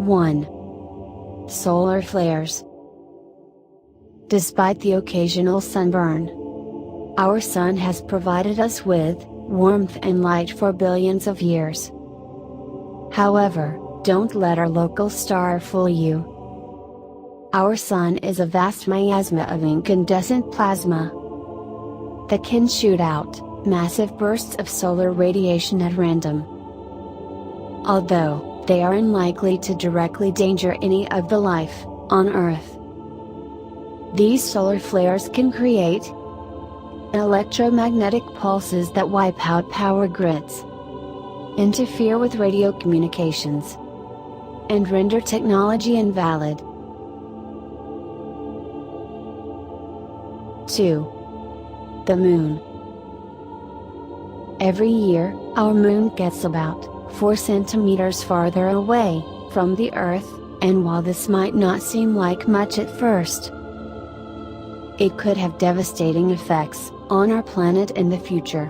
1. Solar flares. Despite the occasional sunburn, our sun has provided us with warmth and light for billions of years. However, don't let our local star fool you. Our sun is a vast miasma of incandescent plasma that can shoot out massive bursts of solar radiation at random. Although they are unlikely to directly danger any of the life on Earth, these solar flares can create electromagnetic pulses that wipe out power grids, interfere with radio communications, and render technology invalid. 2. The Moon. Every year, our Moon gets about 4 centimeters farther away from the Earth, and while this might not seem like much at first, it could have devastating effects on our planet in the future.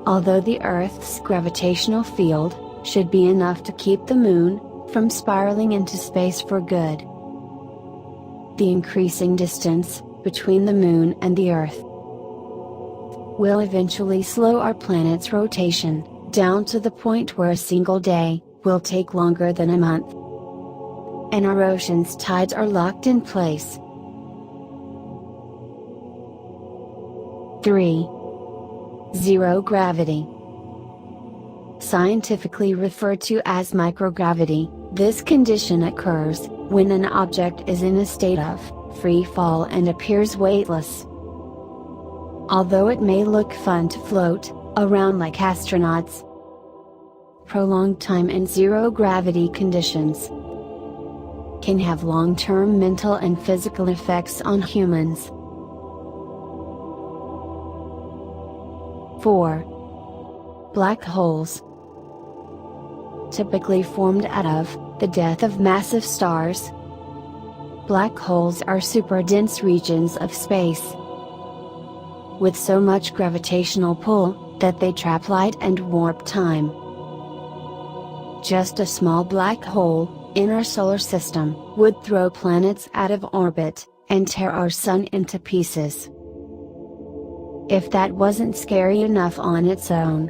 Although the Earth's gravitational field should be enough to keep the Moon from spiraling into space for good, the increasing distance between the Moon and the Earth will eventually slow our planet's rotation down to the point where a single day will take longer than a month, and our ocean's tides are locked in place. 3. Zero gravity. Scientifically referred to as microgravity, this condition occurs when an object is in a state of free fall and appears weightless. Although it may look fun to float around like astronauts, prolonged time in zero gravity conditions can have long-term mental and physical effects on humans. 4. Black holes. Typically formed out of the death of massive stars, black holes are super-dense regions of space with so much gravitational pull that they trap light and warp time. Just a small black hole in our solar system would throw planets out of orbit and tear our sun into pieces. If that wasn't scary enough on its own,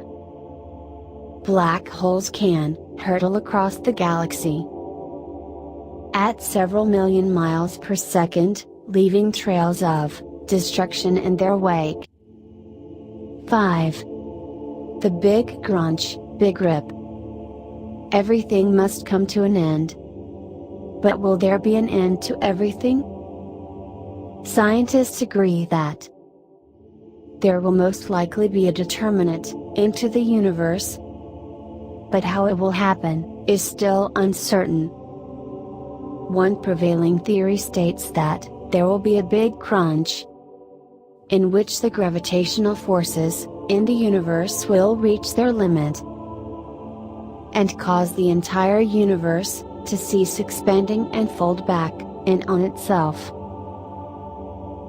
black holes can hurtle across the galaxy at several million miles per second, leaving trails of destruction in their wake. 5. The Big Crunch, Big Rip. Everything must come to an end. But will there be an end to everything? Scientists agree that there will most likely be a determinant into the universe, but how it will happen is still uncertain. One prevailing theory states that there will be a big crunch, in which the gravitational forces in the universe will reach their limit and cause the entire universe to cease expanding and fold back in on itself,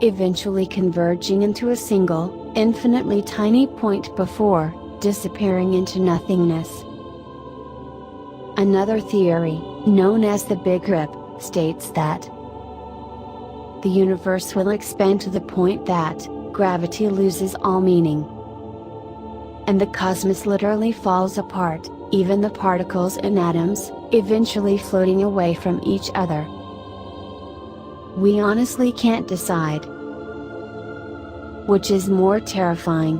eventually converging into a single, infinitely tiny point before disappearing into nothingness. Another theory, known as the Big Rip, states that the universe will expand to the point that gravity loses all meaning, and the cosmos literally falls apart, even the particles and atoms, eventually floating away from each other. We honestly can't decide which is more terrifying,